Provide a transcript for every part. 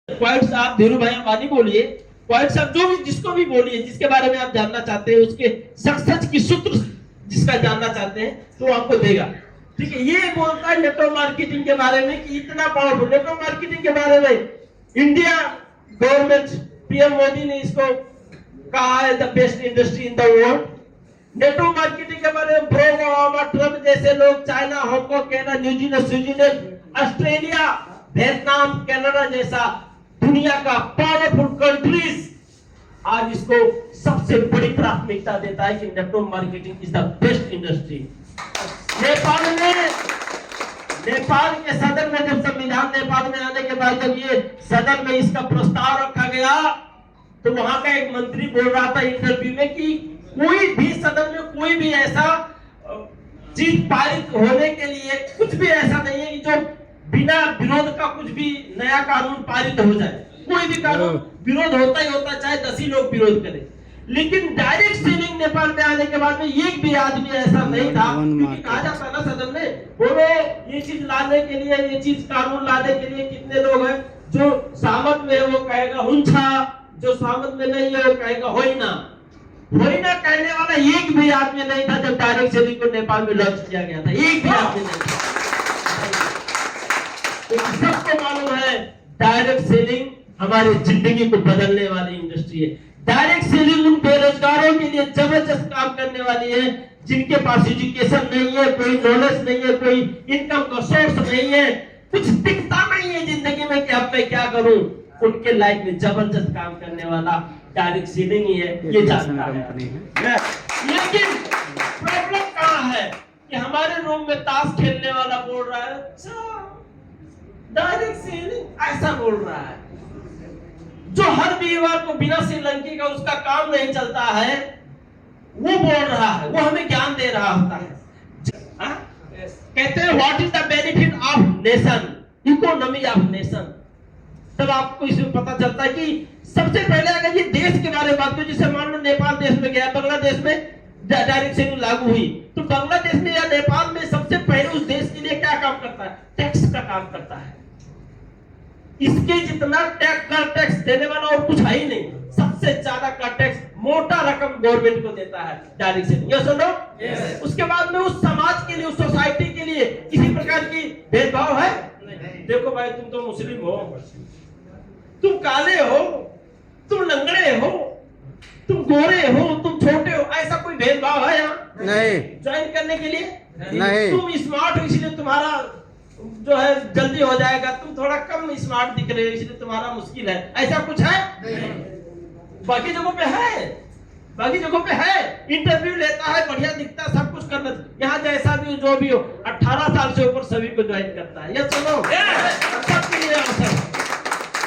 Quite साहब, धीरू भाई अंबानी बोलिए, क्वाइट साहब जो भी जिसको भी बोलिए, जिसके बारे में आप जानना चाहते हैं, उसके सक्सेस की सूत्र जिसका जानना चाहते हैं तो आपको देगा। ठीक है, ये बोलता है नेटवर्क मार्केटिंग के बारे में कि इतना पावरफुल नेटवर्क मार्केटिंग के बारे में इंडिया गवर्नमेंट पीएम मोदी ने इसको कहा है the best industry in the world. Network marketing के बारे में ब्राक ओबामा, ट्रम्प जैसे लोग, China, Hong Kong, Canada, New Zealand, Switzerland, Australia, Vietnam, Canada जैसा दुनिया का पावरफुल कंट्रीज आज इसको सबसे बड़ी प्राथमिकता देता है कि network marketing is the best industry. Nepal के सदन में जब संविधान नेपाल में आने के बाद जब ये सदन में इसका प्रस्ताव रखा गया तो वहां का एक मंत्री बोल रहा था इंटरव्यू में कि कोई भी सदन में कोई भी ऐसा चीज पारित होने के लिए कुछ भी ऐसा नहीं है कि जो बिना विरोध का कुछ भी नया कानून पारित हो जाए। कोई भी कानून विरोध होता ही होता, चाहे 10 ही लोग विरोध करें। लेकिन डायरेक्ट सेलिंग नेपाल में आने के बाद में एक भी आदमी ऐसा नहीं था, क्योंकि कहा जाता ना सदन में, बोलो ये चीज लाने के लिए, ये चीज कानून लाने के लिए कितने लोग हैं, जो सहमत में है वो कहेगा हुंछा, जो सहमत में नहीं है वो कहेगा होई ना कहने वाला एक भी आदमी नहीं था जब डायरेक्ट सेलिंग को नेपाल में लॉन्च किया गया था। एक भी आदमी नहीं था। तो सबको मालूम है डायरेक्ट सेलिंग हमारी जिंदगी को बदलने वाली इंडस्ट्री है। डायरेक्ट सेलिंग उन बेरोजगारों के लिए जबरदस्त काम करने वाली है जिनके पास एजुकेशन नहीं है, कोई नॉलेज नहीं है, कोई इनकम का सोर्स नहीं है, कुछ दिखता नहीं है जिंदगी में कि अब मैं क्या करूं। उनके लाइफ में जबरदस्त काम करने वाला डायरेक्ट सेलिंग ही है, ये जानता है। लेकिन प्रॉब्लम कहां है कि हमारे रूम में ताश खेलने वाला बोल रहा है डायरेक्ट सेलिंग, ऐसा बोल रहा है। जो हर वीरवार को बिना श्रीलंकी का उसका काम नहीं चलता है वो बोल रहा है, वो हमें ज्ञान दे रहा होता है। कहते हैं what is the benefit of nation, economy of nation. तब आपको इसमें पता चलता है कि सबसे पहले अगर ये देश के बारे में बात करें, जैसे मान लो नेपाल देश में गया, बांग्लादेश में डायरेक्ट सेलिंग लागू हुई, तो बांग्लादेश में या नेपाल में सबसे पहले उस देश के लिए क्या काम करता है? टैक्स का काम करता है। इसके जितना टैक्स देने वाला और कुछ है ही नहीं। सबसे ज्यादा का टैक्स मोटा रकम गवर्नमेंट को देता है डायरेक्ट सेलिंग। यस और नो? यस। उसके बाद में उस समाज के लिए, उस सोसाइटी के लिए किसी प्रकार की भेदभाव है? देखो भाई, तुम तो मुस्लिम हो, तुम काले हो, तुम लंगड़े हो, तुम गोरे हो, तुम छोटे हो, ऐसा कोई भेदभाव है यहाँ? नहीं। ज्वाइन करने के लिए नहीं। तुम स्मार्ट हो इसलिए तुम्हारा जो है जल्दी हो जाएगा, तुम थोड़ा कम स्मार्ट दिख रहे हो इसलिए तुम्हारा मुश्किल है, ऐसा कुछ है? बाकी जगहों पे है, बाकी जगहों पे है। इंटरव्यू लेता है, बढ़िया दिखता है, सब कुछ करना। यहाँ जैसा भी जो भी हो, 18 साल से ऊपर सभी को ज्वाइन करता है। ये सुनो, सबके लिए अवसर,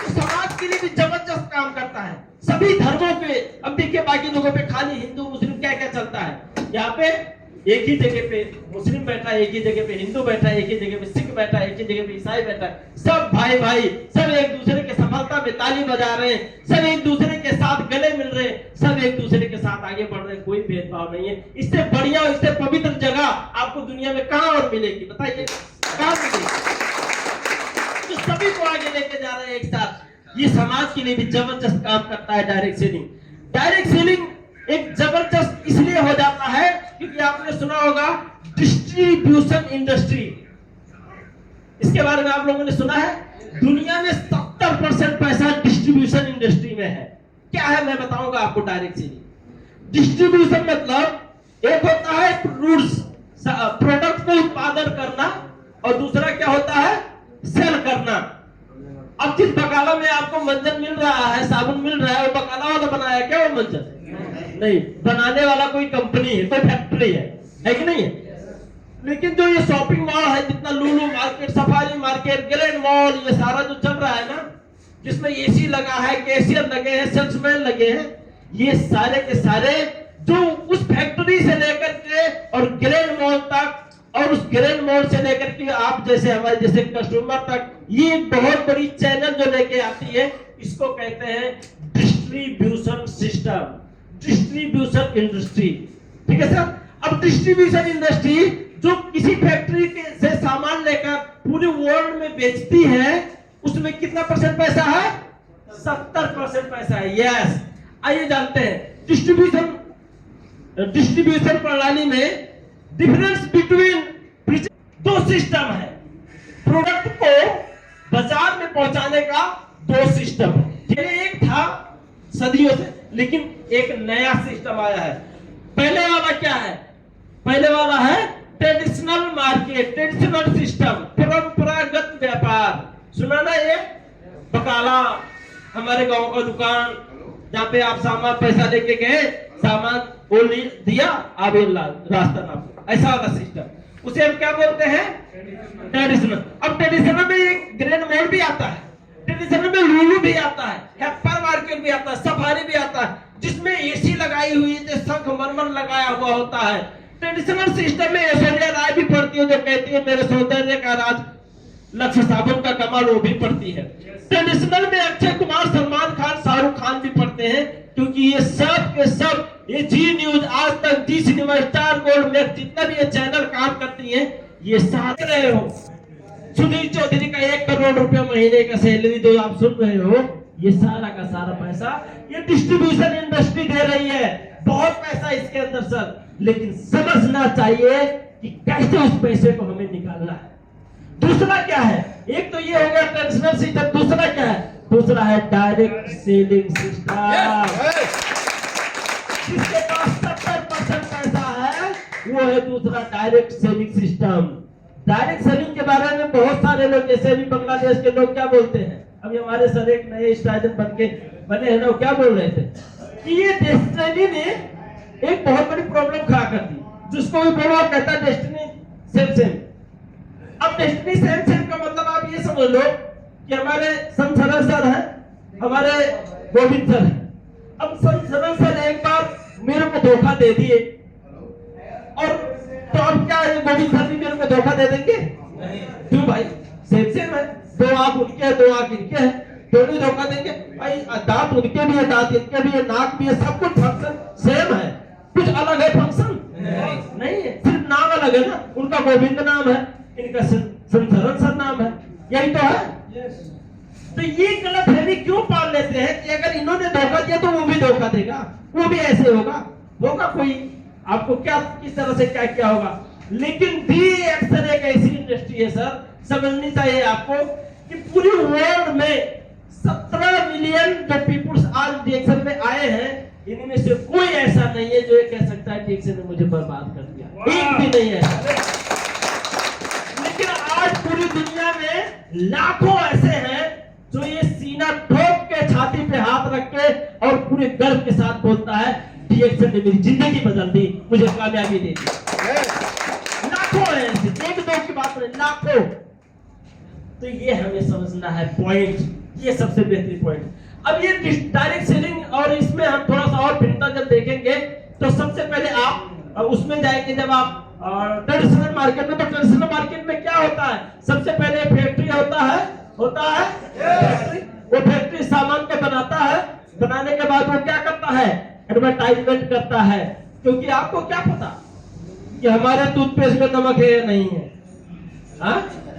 समाज के लिए भी जबरदस्त काम करता है, सभी धर्मों पे। अब देखिए बाकी जगहों पे खाली हिंदू मुस्लिम क्या क्या चलता है, यहाँ पे एक ही जगह पे मुस्लिम बैठा है, एक ही जगह पे हिंदू बैठा है, एक ही जगह पे सिख बैठा है, एक ही जगह पे ईसाई बैठा है। सब भाई भाई, सब एक दूसरे के सफलता में ताली बजा रहे हैं, सब एक दूसरे के साथ गले मिल रहे हैं, सब एक दूसरे के साथ आगे बढ़ रहे हैं, कोई भेदभाव नहीं है। इससे बढ़िया, इससे पवित्र जगह आपको दुनिया में कहां और मिलेगी? बताइए कहां मिलेगी? तो सभी को आगे लेके जा रहे हैं एक साथ। ये समाज के लिए भी जबरदस्त काम करता है डायरेक्ट सेलिंग। डायरेक्ट सेलिंग एक जबरदस्त इसलिए हो जाता है क्योंकि आपने सुना होगा डिस्ट्रीब्यूशन इंडस्ट्री, इसके बारे में आप लोगों ने सुना है? दुनिया में 70% पैसा डिस्ट्रीब्यूशन इंडस्ट्री में है। क्या है मैं बताऊंगा आपको। डायरेक्ट सेलिंग डिस्ट्रीब्यूशन मतलब एक होता है प्रोडक्ट को उत्पादन करना, और दूसरा क्या होता है? सेल करना। अब जिस बकाला में आपको मंजन मिल रहा है, साबुन मिल रहा है, वो बकाला वाला बनाया क्या? वो मंजन नहीं, बनाने वाला कोई कंपनी है, कोई फैक्ट्री है कि नहीं है? लेकिन जो ये शॉपिंग मॉल है, जितना Lulu market, Safari market, grand mall, ये सारा जो चल रहा है ना, जिसमें एसी लगा है, कैशियर लगे हैं, सेल्समैन लगे हैं, ये सारे के सारे जो उस फैक्ट्री से लेकर के और ग्रैंड मॉल तक, और उस ग्रैंड मॉल से लेकर के आप जैसे हमारे जैसे कस्टमर तक, ये बहुत बड़ी चैनल जो लेके आती है, इसको कहते हैं डिस्ट्रीब्यूशन सिस्टम, डिस्ट्रीब्यूशन इंडस्ट्री। ठीक है सर? अब डिस्ट्रीब्यूशन इंडस्ट्री जो किसी फैक्ट्री से सामान लेकर पूरे वर्ल्ड में बेचती है, उसमें कितना % पैसा है? 70% पैसा है। यस, आइए जानते हैं डिस्ट्रीब्यूशन प्रणाली में डिफरेंस बिटवीन दो सिस्टम है। प्रोडक्ट को बाजार में पहुंचाने का दो सिस्टम है। एक था सदियों से, लेकिन एक नया सिस्टम आया है। पहले वाला क्या है? पहले वाला है ट्रेडिशनल मार्केट, ट्रेडिशनल सिस्टम, परंपरागत व्यापार। सुना ना ये बकाला, हमारे गांव का दुकान जहाँ पे आप सामान पैसा लेके गए, सामान वो दिया, आप रास्ता नाप, ऐसा वाला सिस्टम, उसे हम क्या बोलते हैं? ट्रेडिशनल। अब ट्रेडिशनल में एक ग्रैंड मॉल भी आता है, ट्रेडिशनल में लुलु भी आता है, हैपर मार्केट भी आता है, सफारी भी आता है, जिसमें एसी लगाई हुई है, संगमरमर लगाया हुआ होता है। ट्रेडिशनल सिस्टम में ऐश्वर्या राय भी पढ़ती है, जो कहती है मेरे सौंदर्य का राज लक्ष्य साबुन का कमाल, वो भी पढ़ती है। ट्रेडिशनल में अक्षय कुमार, सलमान खान, शाहरुख खान भी पढ़ते हैं, क्योंकि ये सब के सब, ये जी न्यूज, आज तक, जी सिनेमा, स्टार गोल्ड में जितना भी ये चैनल काम करती हैं, ये साथ रहे हो। सुनील चौधरी का 1 करोड़ रुपया महीने का सैलरी जो आप सुन रहे हो, ये सारा का सारा पैसा ये डिस्ट्रीब्यूशन इंडस्ट्री दे रही है। बहुत पैसा इसके अंदर सर, लेकिन समझना चाहिए कि कैसे उस पैसे को हमें निकालना है। दूसरा क्या है? एक तो ये हो गया ट्रेडिशनल सिस्टम, दूसरा क्या है? दूसरा है डायरेक्ट सेलिंग सिस्टम। जिसके पास 70% पैसा है, वो है दूसरा direct selling system. Direct selling के बारे में बहुत सारे लोग, जैसे भी बांग्लादेश के लोग क्या बोलते हैं, अभी हमारे सर एक नए स्टाइल बने हैं ना, वो क्या बोल रहे थे कि ये डेस्टिनी ने एक बहुत बड़ी प्रॉब्लम खड़ा कर दी, जिसको भी बोलो कहता है डेस्टिनी सेम सेम। अब डेस्टिनी सेम सेम का मतलब आप ये समझ लो कि हमारे संत सर है, हमारे गोविंद सर है। अब संत सर एक बार मेरे को धोखा दे दिए, और तो अब क्या है, गोविंद सर भी मेरे को धोखा दे देंगे? क्यों भाई, सेम सेम है, 2 आंख उनके है, 2 आंख इनके है, दोनों धोखा देंगे भाई। दांत उनके भी है, दांत इनके भी है, नाक भी है, सब कुछ फंक्शन सेम है, कुछ अलग है फंक्शन नहीं है, सिर्फ नाम अलग है ना। उनका गोविंद नाम है, इनका संत सर नाम है, यही तो है। तो ये गलत फहमी क्यों पाल लेते हैं कि अगर इन्होंने धोखा दिया तो वो भी धोखा देगा, वो भी ऐसे होगा कोई आपको क्या किस तरह से क्या होगा। लेकिन भी अक्सर एक ऐसी इंडस्ट्री है सर, समझनी चाहिए आपको कि पूरी वर्ल्ड में 17 मिलियन जो पीपुल्स आज डिएक्शन में आए हैं, इनमें से कोई ऐसा नहीं है जो ये कह सकता है डिएक्शन ने मुझे बर्बाद कर दिया, एक भी नहीं है। लेकिन आज पूरी दुनिया में लाखों ऐसे हैं जो ये सीना ठोक के छाती पे हाथ रख के और पूरे गर्व के साथ बोलता है डिएक्शन ने मेरी जिंदगी बदल दी, मुझे कामयाबी दे दी। लाखों है ऐसे, एक दो की बात नहीं, लाखों। तो ये हमें समझना है पॉइंट, ये सबसे बेहतरीन पॉइंट। अब ये डायरेक्ट सेलिंग, और इसमें हम थोड़ा सा और भिन्नता जब देखेंगे तो सबसे पहले आप उसमें जाएंगे जब आप ट्रेडिशनल मार्केट में। तो ट्रेडिशनल मार्केट में क्या होता है? सबसे पहले फैक्ट्री होता है फैक्ट्री। वो फैक्ट्री सामान के बनाता है, बनाने के बाद वो क्या करता है? एडवर्टाइजमेंट करता है। क्योंकि आपको क्या पता कि हमारे टूथपेस्ट में नमक है या नहीं है?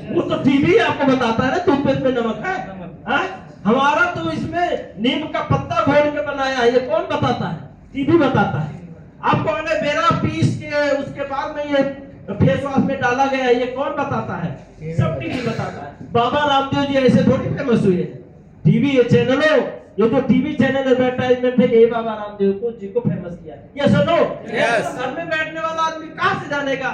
वो तो टीवी आपको बताता है ना टूथपेस्ट में नमक है। हमारा तो इसमें नीम का पत्ता घोल के बनाया है, ये कौन बताता है? टीवी बताता है। आपको अगर बेरा पीस के उसके बाद में ये फेस वॉश में डाला गया है, ये कौन बताता है? सब टीवी बताता है। बाबा रामदेव जी ऐसे थोड़ी फेमस हुए, टीवी ये चैनलों, ये जो टीवी चैनल एडवर्टाइजमेंट है, ये बाबा रामदेव को जी को फेमस किया। ये सुनो, घर में बैठने वाला आदमी कहां से जानेगा?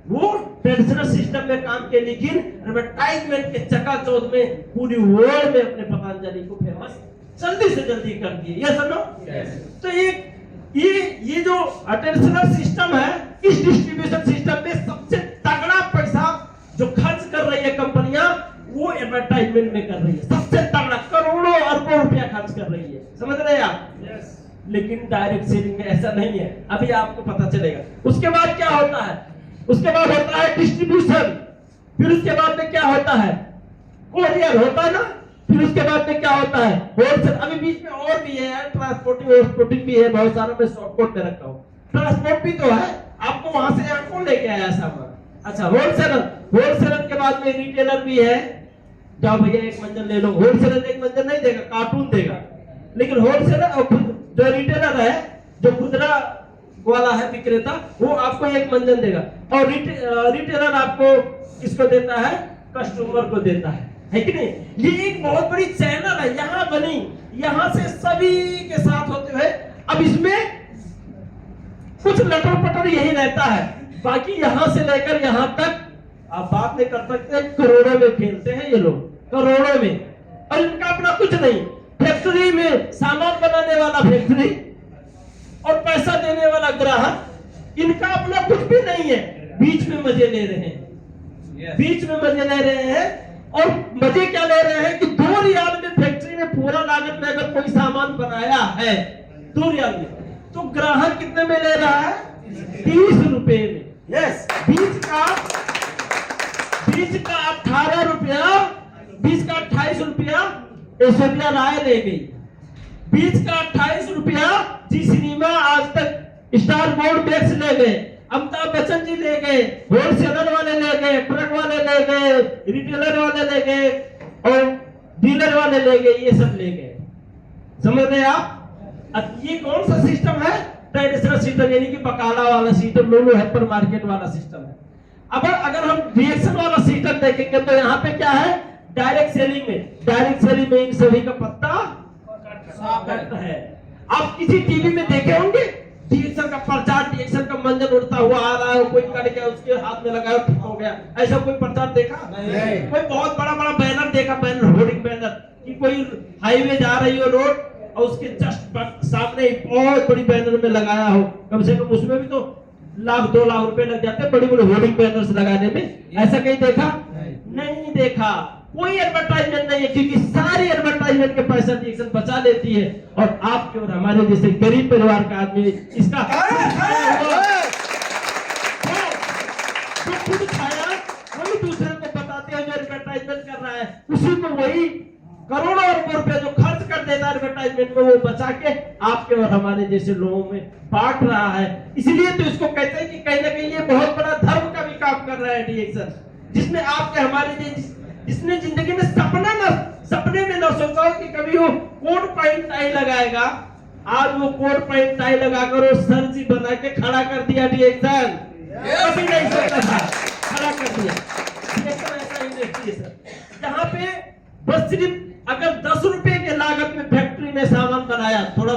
वो ट्रेडिशनल सिस्टम में काम के, लेकिन एडवर्टाइजमेंट के चकाचौंध में पूरी वर्ल्ड में अपने पतंजलि को फेमस जल्दी से जल्दी कर दिए। ये सुनो, तो ये जो ट्रेडिशनल सिस्टम है, इस डिस्ट्रीब्यूशन सिस्टम में सबसे तगड़ा पैसा जो खर्च कर रही है कंपनियां, वो एडवर्टाइजमेंट में कर रही है। सबसे तगड़ा करोड़ों अरबों रुपया खर्च कर रही है, समझ रहे हैं आप? लेकिन डायरेक्ट सेलिंग में ऐसा नहीं है, अभी आपको पता चलेगा। उसके बाद क्या होता है? उसके बाद होता है डिस्ट्रीब्यूशन, फिर उसके बाद में क्या होता है? कोरियर होता है ना, फिर उसके बाद में क्या होता है? होलसेल। अभी बीच में और भी है, ट्रांसपोर्टिंग भी है, बहुत सारा मैं शॉर्टकट में रखा हूँ। ट्रांसपोर्ट भी तो है, आपको वहां से यहाँ कौन लेके आया सामान? अच्छा, होलसेलर के बाद में रिटेलर भी है, जाओ भैया एक मंजन ले लो। होलसेलर एक मंजन नहीं देगा, कार्टून देगा। लेकिन होलसेलर और जो रिटेलर है, जो खुदरा वाला है विक्रेता, वो आपको एक मंजन देगा और रिटेलर आपको किसको देता है? कस्टमर को देता है कि नहीं? ये एक बहुत बड़ी चैनल है यहाँ बनी, यहाँ से सभी के साथ होते हुए। अब इसमें कुछ लटर पटर यही रहता है, बाकी यहाँ से लेकर यहाँ तक आप बात नहीं कर सकते। करोड़ों में खेलते हैं ये लोग, करोड़ों में, और इनका अपना कुछ नहीं। फैक्ट्री में सामान बनाने वाला फैक्ट्री और पैसा देने वाला ग्राहक, इनका अपना कुछ भी नहीं है। बीच में मजे ले रहे हैं, बीच में मजे ले रहे हैं। और मजे क्या ले रहे हैं कि 2 रियाल में फैक्ट्री में पूरा लागत में अगर कोई सामान बनाया है 2 रियाल में, तो ग्राहक कितने में ले रहा है? 30 रुपए में। यस, बीच का 18 रुपया, बीच का 28 रुपया ऐश्वर्या राय ले गई। बीच का 28 रुपया जी सिनेमा आज तक स्टार बोर्ड मैक्स ले गए, अमिताभ बच्चन जी ले गए, होलसेलर वाले ले गए, ट्रक वाले ले गए, रिटेलर वाले ले गए और डीलर वाले ले गए, ये सब ले गए। समझ रहे आप? अब ये कौन सा सिस्टम है? ट्रेडिशनल सिस्टम, यानी कि बकाला वाला सिस्टम, लूलू हाइपर मार्केट वाला सिस्टम है। अब अगर हम रिएक्शन वाला सिस्टम देखेंगे तो यहाँ पे क्या है? डायरेक्ट सेलिंग में इन सभी का पत्ता कट है। आप किसी टीवी में देखे होंगे डीएक्शन का प्रचार, डीएक्शन का मंजन उड़ता हुआ आ रहा है, कोई कट गया उसके हाथ में लगाया ठीक हो गया, ऐसा कोई प्रचार देखा? नहीं। कोई बहुत बड़ा बड़ा बैनर देखा, बैनर, होर्डिंग बैनर कि कोई हाईवे जा रही हो रोड और उसके जस्ट सामने बहुत बड़ी बैनर में लगाया हो, कम से कम उसमें भी तो 1-2 लाख रुपए लग जाते हैं बड़ी बड़ी होर्डिंग बैनर्स लगाने में। ऐसा कहीं देखा? नहीं देखा। कोई एडवर्टाइजमेंट नहीं है, क्योंकि सारी एडवर्टाइजमेंट के पैसा डीएक्शन बचा लेती है और आपके और हमारे जैसे गरीब परिवार का आदमी इसका जो खुद खाया वही दूसरे को बताते हैं जो एडवर्टाइजमेंट कर रहा है, उसी को वही करोड़ों अरबों रुपए जो खर्च कर देता है एडवर्टाइजमेंट में, वो बचा के आपके और हमारे जैसे लोगों में बांट रहा है। इसलिए तो इसको कहते हैं कि कहीं ना कहीं ये बहुत बड़ा धर्म का भी काम कर रहा है डीएक्शन, जिसमें आपके हमारे जिसने जिंदगी में सपने में न सोचा हो कि कभी वो कोट पैंट टाई लगाएगा, आज वो कोट पैंट टाई लगाकर वो सर जी बना के खड़ा कर दिया डीएक्शन। कभी नहीं सोचा था, खड़ा कर दिया। डीएक्शन ऐसा इंडस्ट्री है सर, जहाँ पे बस सिर्फ अगर 10 रुपए के लागत में फैक्ट्री में सामान बनाया, थोड़ा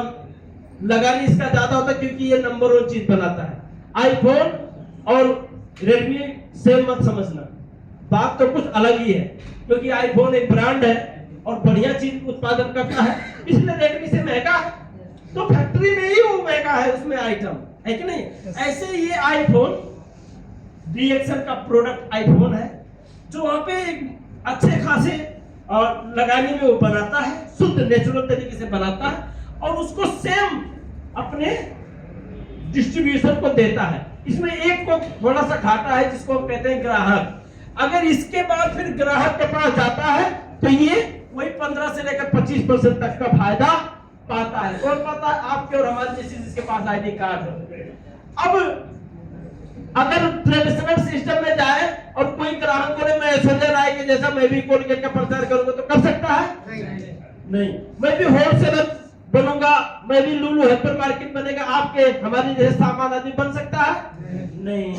लगानी इसका ज्यादा होता क्योंकि ये नंबर 1 चीज बनाता है। आईफोन और रेडमी सेम मत समझना, बात तो कुछ अलग ही है, क्योंकि आईफोन एक ब्रांड है और बढ़िया चीज उत्पादन करता है, इसलिए रेडमी से महंगा है, तो फैक्ट्री में ही वो महंगा है, उसमें आइटम है कि नहीं। ऐसे ये आईफोन डीएक्शन का प्रोडक्ट आईफोन है, जो वहां पे अच्छे खासे और लगाने में वो बनाता है, शुद्ध नेचुरल तरीके से बनाता है और उसको सेम अपने डिस्ट्रीब्यूशन को देता है। इसमें एक को थोड़ा सा घाटा है जिसको हम कहते हैं ग्राहक। अगर इसके बाद फिर ग्राहक के पास जाता है तो ये वही 15 से लेकर 25% तक का फायदा पाता है। कौन पाता है? आपके और हमारे जैसे जिसके पास आईडी कार्ड है। अब अगर ट्रेडिशनल सिस्टम में जाए और कोई ग्राहक बोले मैं ऐश्वर्या राय के जैसा मैं भी कोलगेट का प्रचार करूंगा, तो कर सकता है? नहीं। मैं भी होलसेलर बनूंगा, मैं भी लूलू हाइपर मार्केट बनेगा, आपके हमारे जैसे सामान आदमी बन सकता है? नहीं।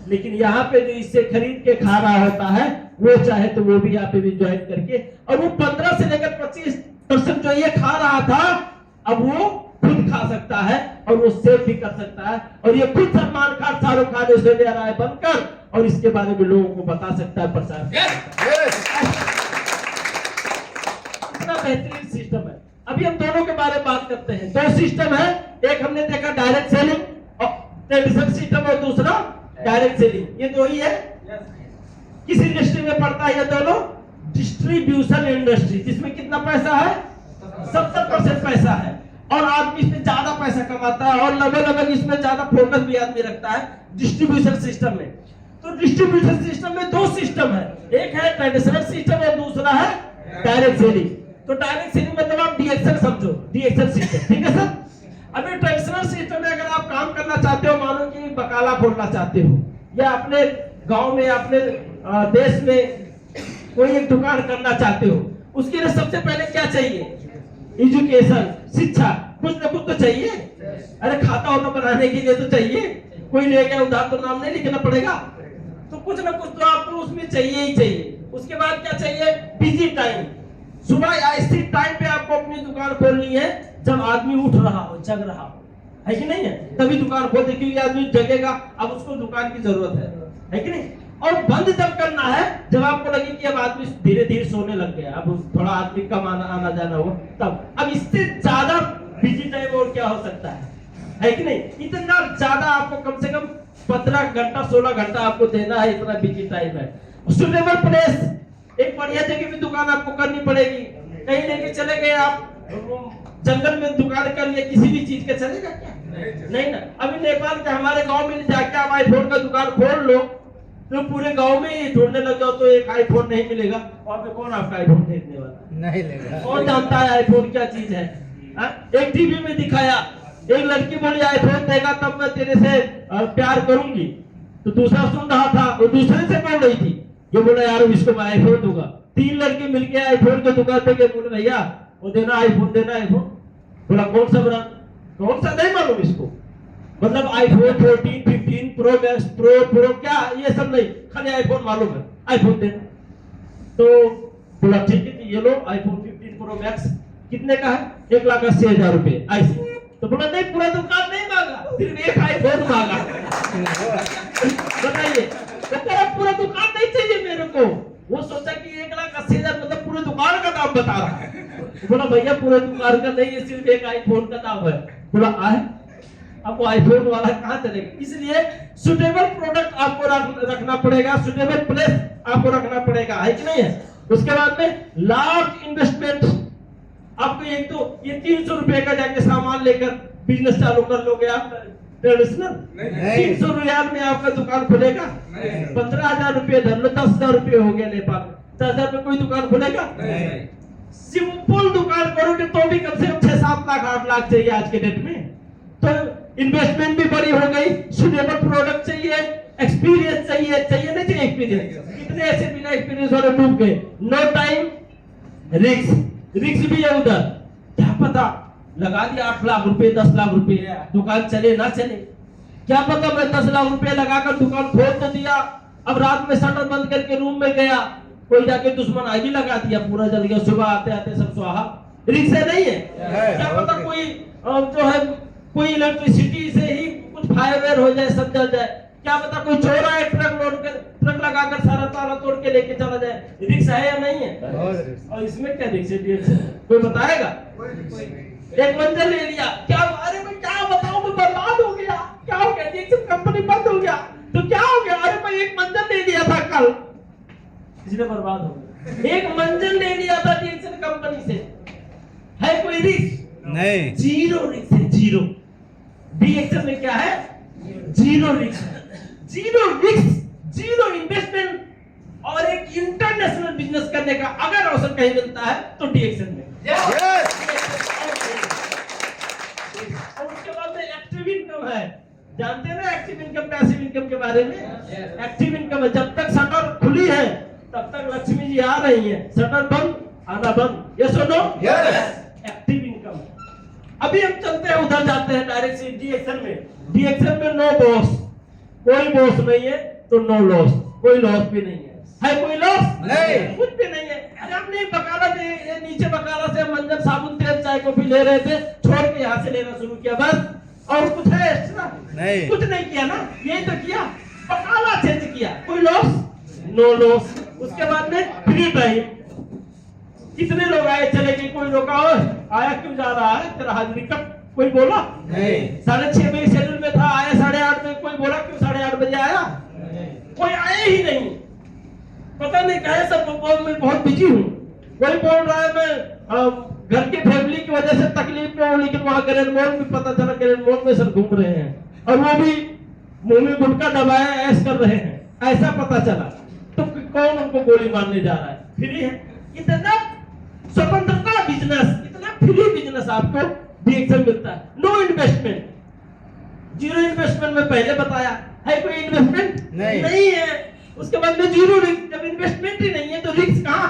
लेकिन यहाँ पे जो इससे खरीद के खा रहा होता है, वो चाहे तो वो भी यहाँ पे भी ज्वाइन करके, और वो 15 से लेकर 25% जो ये खा रहा था, अब वो खुद खा सकता है और वो सेव भी कर सकता है, और ये खुद सलमान खान, शाहरुख खान, ऐश्वर्या राय बनकर और इसके बारे में लोगों को बता सकता है, प्रचार। इतना बेहतरीन सिस्टम है। अभी हम दोनों के बारे में बात करते हैं। 2 सिस्टम है, एक हमने देखा डायरेक्ट सेलिंग और ट्रेडिशनल सिस्टम, और दूसरा डायरेक्ट सेलिंग। ये 2 ही है। किस इंडस्ट्री में पड़ता है ये दोनों? डिस्ट्रीब्यूशन इंडस्ट्री, जिसमें कितना पैसा है? 70% पैसा है, और आदमी इसमें ज्यादा पैसा कमाता है और लगभग इसमें ज्यादा फोकस भी आदमी रखता है डिस्ट्रीब्यूशन सिस्टम में। तो डिस्ट्रीब्यूशन सिस्टम में 2 सिस्टम है, एक है ट्रेडिशनल सिस्टम और दूसरा है डायरेक्ट सेलिंग। तो डायरेक्ट सेलिंग मतलब आप डीएक्शन समझो, डीएक्शन सिस्टम, ठीक है सर। अभी ट्रेडिशनल सिस्टम में अगर आप काम करना चाहते हो, मानो कि बकाला खोलना चाहते हो, या अपने गांव में, अपने देश में कोई एक दुकान करना चाहते हो, उसके लिए सबसे पहले क्या चाहिए? एजुकेशन, शिक्षा, कुछ ना कुछ तो चाहिए। अरे खाता होता बनाने के लिए तो चाहिए, कोई ले गया उधार तो नाम नहीं लिखना पड़ेगा, तो कुछ ना कुछ तो आपको उसमें चाहिए ही चाहिए। उसके बाद क्या चाहिए? Busy time. सुबह या इसी टाइम पे आपको अपनी दुकान खोलनी है जब आदमी उठ रहा हो, जग रहा हो, है कि नहीं है? तभी दुकान खोलते, क्योंकि आदमी जगेगा, अब उसको दुकान की जरूरत है कि नहीं? और बंद जब करना है जब आपको लगे कि अब आदमी धीरे धीरे सोने लग गया, अब थोड़ा आदमी कम आना जाना हो तब। अब इससे ज्यादा बिजी टाइम और क्या हो सकता है कि नहीं? इतना ज्यादा आपको कम से कम 15 घंटा 16 घंटा आपको देना है, इतना बिजी टाइम है। सुटेबल प्लेस, एक बढ़िया जगह में दुकान आपको करनी पड़ेगी। कहीं लेके चले गए आप जंगल में दुकान कर लिया, किसी भी चीज का चलेगा क्या? नहीं ना। अभी नेपाल के हमारे गांव में जाके आप आईफोन का दुकान खोल लो तो पूरे गांव में ही ढूंढने लग जाओ तो एक आईफोन नहीं मिलेगा। वहां पे कौन आपका आईफोन खरीदने वाला? नहीं लेगा। कौन जानता है आईफोन क्या चीज है? एक टीवी में दिखाया, एक लड़की बोली आईफोन देगा तब मैं तेरे से प्यार करूंगी, तो दूसरा सुन रहा था, वो दूसरे से बोल रही थी, ये बोला यार इसको मैं आईफोन दूंगा। 3 लड़के मिलके आईफोन की दुकान पे गए, बोले भैया वो देना आईफोन, देना आईफोन। बोला कौन सा ब्रांड? कौन सा नहीं मालूम इसको, मतलब आईफोन 14, 15 प्रो मैक्स, प्रो क्या ये सब नहीं, खाली आईफोन मालूम है, आईफोन देना। तो बोला ठीक है ये लो आईफोन 15 प्रो मैक्स, कितने का है? 1,80,000 रुपए ऐसे। तो बोला नहीं पूरा दुकान नहीं मांगा, सिर्फ एक आईफोन मांगा। बताइए, तो पूरा दुकान नहीं चाहिए मेरे को। वो सोचा कि 1,80,000 मतलब पूरे दुकान का दाम बता रहा है। बोला भैया पूरे दुकान का नहीं है, सिर्फ एक आईफोन का दाम है। बोला आए, अब वो आईफोन वाला कहाँ चलेगा? इसलिए सुटेबल प्रोडक्ट आपको रखना पड़ेगा, सुटेबल प्लेस आपको रखना पड़ेगा, है कि नहीं है? उसके बाद में लार्ज इन्वेस्टमेंट, आपको एक तो ये 300 रुपए का जाके सामान लेकर बिजनेस चालू कर लोगे आप ट्रेडिशनल? 300 रियाल में आपका दुकान खुलेगा? 15,000 रुपए धर लो, 10,000 रुपए हो गया नेपाल, 10,000 में कोई दुकान खुलेगा? सिंपल दुकान करोगे तो भी कम से कम 6-7 लाख 8 लाख चाहिए आज के डेट में। तो इन्वेस्टमेंट भी बड़ी हो गई, सुटेबल प्रोडक्ट चाहिए, एक्सपीरियंस चाहिए, चाहिए नहीं चाहिए एक्सपीरियंस? कितने ऐसे बिना एक्सपीरियंस वाले डूब गए। नो टाइम, रिस्क भी है उधर, क्या पता लगा दिया 8 लाख रुपए 10 लाख रुपए, दुकान चले ना चले, क्या पता। मैं 10 लाख रुपए लगाकर दुकान खोल तो दिया, अब रात में शटर बंद करके रूम में गया, कोई जाके दुश्मन आग लगा दिया, पूरा जल गया, सुबह आते आते सब स्वाहा। रिस्क नहीं है? क्या पता कोई जो है कोई इलेक्ट्रिसिटी से ही कुछ फायर हो जाए, सब जल जाए, क्या पता कोई चोर आए ट्रक लगाकर सारा तारा तोड़ के लेके चला जाए। रिस्क है या नहीं है? और इसमें क्या रिस्क है कोई बताएगा? एक मंजिल ले लिया, क्या अरे मैं क्या बताऊं, मैं बर्बाद हो गया, क्या हो गया? कंपनी बंद हो गया तो क्या हो गया? अरे मैं एक मंजिल ले लिया था कल, इसलिए बर्बाद हो गया। एक मंजिल ले लिया था डीएक्सन कंपनी से, है कोई रिस्क? नहीं, जीरो रिस्क है, जीरो। डीएक्सन में क्या है? Zero risk, zero risk, zero investment, और एक इंटरनेशनल बिजनेस करने का अगर अवसर कहीं मिलता है तो डीएक्सन में। और उसके बाद में एक्टिव इनकम है, जानते हैं ना एक्टिव इनकम पैसिव इनकम के बारे में? एक्टिव इनकम है, जब तक शटर खुली है तब तक लक्ष्मी जी आ रही है, शटर बंद आना बंद। यस और नो? Active income. अभी हम चलते हैं उधर, जाते हैं डायरेक्ट से डीएक्सन में। डीएक्सन में नो बॉस, कोई बॉस नहीं है तो नो लॉस, कोई लॉस भी नहीं है कोई लॉस? नहीं, कुछ भी नहीं है। अरे हमने बकाला नीचे बकाला से मंजन साबुन तेल चाय कॉफी ले रहे थे, छोड़ के यहाँ से लेना शुरू किया बस, और कुछ है एक्स्ट्रा? नहीं, कुछ नहीं किया ना, यही तो किया, बकाला चेंज किया, कोई लॉस? No loss. उसके बाद में फ्री टाइम, कितने लोग आए चले गए, कोई रोका आया क्यों जा रहा है, तेरा हाजिरी कब, कोई बोला? नहीं। 6:30 बजे शेड्यूल में था, आया 8:30 बजे, कोई बोला क्यों 8:30 बजे आया? कोई आया ही नहीं, पता नहीं कहे सब मैं बहुत बिजी हूँ। कोई बोल रहा है मैं घर की फैमिली की वजह से तकलीफ में हूँ, लेकिन वहाँ ग्रैंड मॉल में पता चला ग्रैंड मॉल में सब घूम रहे हैं, और वो भी मुंह में गुटखा दबाया ऐश कर रहे हैं, ऐसा पता चला। तो कौन उनको गोली मारने जा रहा है? फ्री है, इतना स्वतंत्रता बिजनेस, इतना फ्री बिजनेस आपको डीएक्सन मिलता है। नो इन्वेस्टमेंट, जीरो इन्वेस्टमेंट में पहले बताया है, कोई इन्वेस्टमेंट नहीं है। उसके बाद में जीरो रिस्क। जब इन्वेस्टमेंट ही नहीं है तो रिस्क कहाँ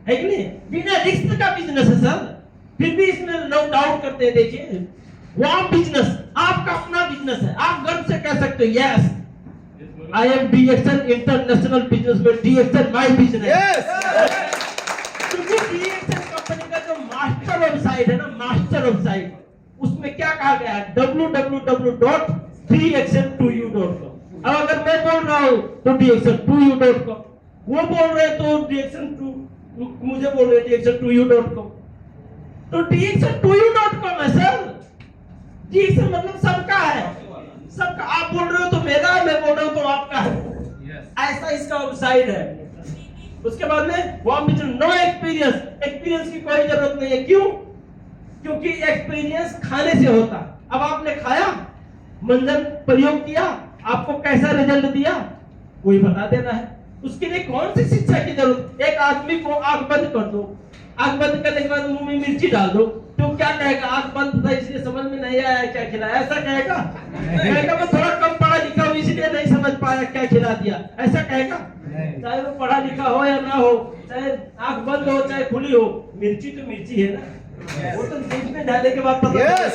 है कि नहीं? बिना रिस्क का बिजनेस है सर, फिर भी इसमें लोग डाउट करते हैं। देखिए वो बिजनेस आपका अपना बिजनेस है, आप गर्व से कह सकते हो yes I am DXN international businessman, DXN my business. क्योंकि DXN कंपनी का जो मास्टर वेबसाइट है ना, मास्टर वेबसाइट, उसमें क्या कहा गया है? www.dxn2u.com। अब अगर मैं बोल रहा हूं तो dxn2u.com, वो बोल रहे तो dxn2, मुझे बोल रहे dxn2u.com, तो dxn2u.com है सर। DXN मतलब सबका है, सबका। आप बोल रहे हो तो मेरा है, मैं बोल रहा हूं तो आपका है। ऐसा इसका वेबसाइट है। उसके बाद में वो नो एक्सपीरियंस, एक्सपीरियंस की कोई जरूरत नहीं है। क्यों? क्योंकि एक्सपीरियंस खाने से होता। अब आपने खाया, मंजन प्रयोग किया, आपको कैसा रिजल्ट दिया कोई बता देना है। उसके लिए कौन सी शिक्षा की जरूरत? एक आदमी को आंख बंद कर दो, आंख बंद करने के बाद मुंह में मिर्ची डाल दो, तो क्या कहेगा? आंख बंद था इसलिए समझ में नहीं आया क्या खिलाया, ऐसा कहेगा? कहेगा मैं थोड़ा कम पढ़ा लिखा हूं इसलिए नहीं समझ पाया क्या खिला दिया, ऐसा कहेगा? चाहे वो पढ़ा लिखा हो या ना हो, चाहे आंख बंद हो चाहे खुली हो, मिर्ची तो मिर्ची है ना, वो तो बीच में डालने के बाद पता चलेगा।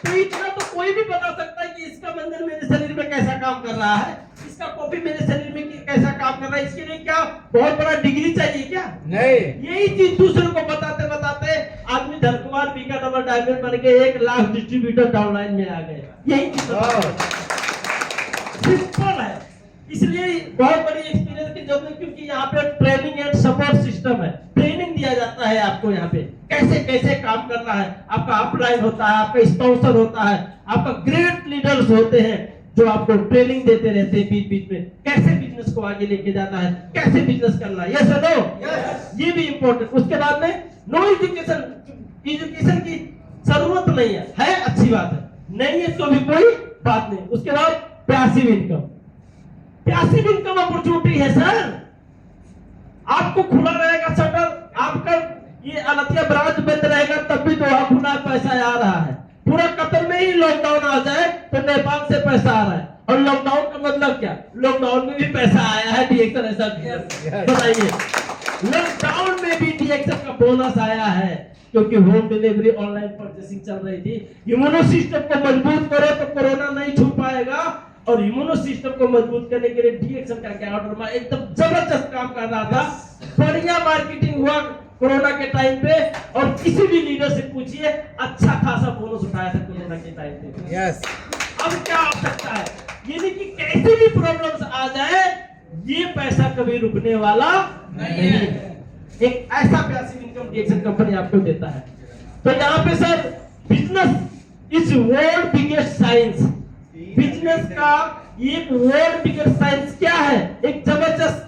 तो इतना तो कोई भी बता सकता है कि इसका मंजन मेरे शरीर में कैसा काम कर रहा है, इसका कॉफी मेरे शरीर में कैसा काम कर रहा है। इसके लिए क्या बहुत बड़ा डिग्री चाहिए क्या? नहीं। यही चीज दूसरों को बताते बताते आदमी धनकुमार पीका डबल डायमंड बन के 1 लाख डिस्ट्रीब्यूटर डाउनलाइन में आ गए। यही सिंपल है। इसलिए बहुत बड़ी एक्सपीरियंस की जरूरत है, क्योंकि यहाँ पे ट्रेनिंग एंड सपोर्ट सिस्टम है। ट्रेनिंग दिया जाता है आपको यहाँ पे कैसे कैसे काम करना है। आपका अपलाइन होता है, आपका स्पॉन्सर होता है, आपका ग्रेट लीडर्स होते हैं जो आपको ट्रेनिंग देते रहते हैं बीच बीच में, कैसे बिजनेस को आगे लेके जाना है, कैसे बिजनेस करना है। यस और नो? ये भी इंपॉर्टेंट। उसके बाद में नो एजुकेशन, एजुकेशन की जरूरत नहीं है अच्छी बात है, नहीं है तो भी कोई बात नहीं। उसके बाद passive income, passive income opportunity है सर। आपको खुला रहेगा शटर, आपका ये अनतिया ब्रांच बंद रहेगा तब भी तो खुला पैसा आ रहा है। पूरा कतर में ही लॉकडाउन आ जाए तो नेपाल से पैसा आ रहा है। और लॉकडाउन का मतलब क्या? लॉकडाउन में भी पैसा आया है DXN, ऐसा बताइए। लॉकडाउन में भी DXN का बोनस आया है, क्योंकि होम डिलीवरी ऑनलाइन परचेसिंग चल रही थी। इम्यूनो सिस्टम को मजबूत करो तो कोरोना नहीं छू पाएगा, और इम्यूनो सिस्टम को मजबूत करने के लिए DXN का क्या ऑर्डर में एकदम जबरदस्त काम कर रहा था। बढ़िया मार्केटिंग हुआ कोरोना के टाइम पे, और किसी भी लीडर से पूछिए अच्छा खासा बोनस उठाया था कोरोना के टाइम पे। यस। अब क्या हो सकता है? यानी कि कैसी भी प्रॉब्लम्स आ जाए, ये पैसा कभी रुकने वाला नहीं है। एक ऐसा पैसिव इनकम DXN कंपनी आपको देता है। तो यहाँ पे sir business is world biggest science. Business का एक वर्ल्ड बिगेस्ट साइंस क्या है? एक जबरदस्त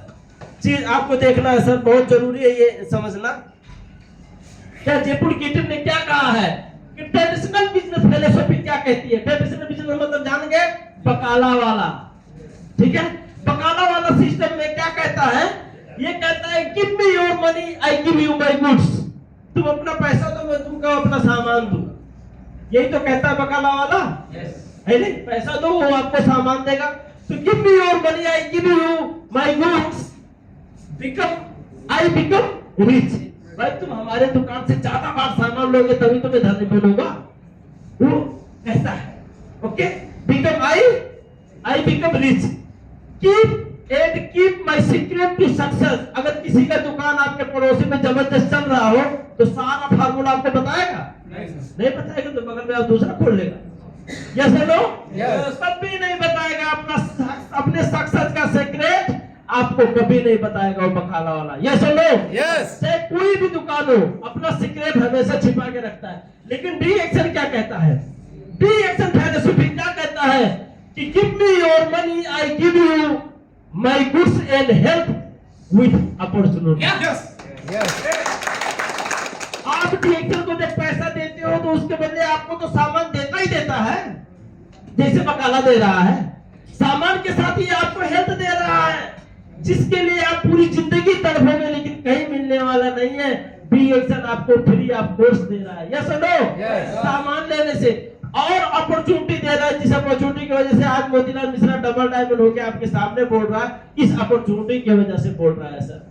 चीज आपको देखना है सर, बहुत जरूरी है ये समझना। क्या जयपुर गेटिव ने क्या कहा है कि ट्रेडिशनल बिजनेस फिलॉसफी क्या कहती है? ट्रेडिशनल बिजनेस मतलब जान गए, बकाला वाला, ठीक है। बकाला वाला सिस्टम में क्या कहता है? ये कहता है give me your money I give you my goods. तुम अपना पैसा दो, मैं तुमको अपना सामान दूं। यही तो कहता है बकाला वाला, है नहीं? पैसा दो वो आपको सामान देगा। तो give me your money I give you my goods, I become rich. भाई तुम हमारे दुकान से ज्यादा बार सामान लोगे तभी तुम्हें धनी बनूंगा, वो कहता है। Okay, become I become rich, keep my secret to success. अगर किसी का दुकान आपके पड़ोसी में जबरदस्त चल रहा हो तो सारा फार्मूला आपको बताएगा? नहीं बताएगा, तो बगल में आप दूसरा खोल लेगा। Yes no? सब भी नहीं बताएगा अपने सक्सेस का सीक्रेट आपको कभी नहीं बताएगा वो बकाला वाला। यस और नो? यस। चाहे कोई भी दुकान हो, अपना सीक्रेट हमेशा छिपा के रखता है। लेकिन DXN क्या कहता है? DXN फिलॉसफी क्या कहता है कि give me your money I give you my goods and help with opportunity. Yes. आप DXN को जब पैसा देते हो तो उसके बदले आपको तो सामान देता ही देता है, जैसे बकाला दे रहा है। सामान के साथ ही आपको हेल्थ दे रहा है, जिसके लिए आप पूरी जिंदगी तड़पोगे लेकिन कहीं मिलने वाला नहीं है। DXN आपको फ्री ऑफ कोर्स दे रहा है। यस और नो? सामान लेने से और अपॉर्चुनिटी दे रहा है, जिस अपॉर्चुनिटी की वजह से आज मोतीलाल मिश्रा डबल डायमंड होकर आपके सामने बोल रहा है, इस अपॉर्चुनिटी की वजह से बोल रहा है सर।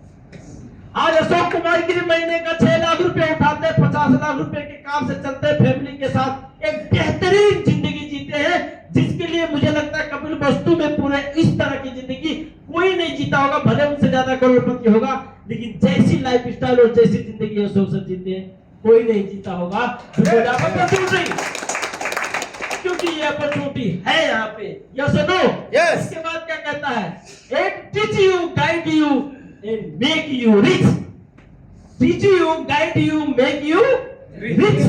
आज अशोक कुमार गिरी महीने का 6 लाख रुपए उठाते हैं, 50 लाख रुपए के काम से चलते हैं, फैमिली के साथ एक बेहतरीन जिंदगी जीते हैं, जिसके लिए मुझे लगता है कपिल वस्तु में पूरे इस तरह की जिंदगी कोई नहीं जीता होगा, भले उनसे ज्यादा करोड़पति होगा, लेकिन जैसी लाइफ स्टाइल और जैसी जिंदगी अशोक सर जीते हैं कोई नहीं जीता होगा। क्योंकि ये अपॉर्चुनिटी है यहाँ पे, यस और नो? यस। इसके बाद क्या कहता है? एक teach you, guide you and make you rich. Teach you, guide you, make you rich.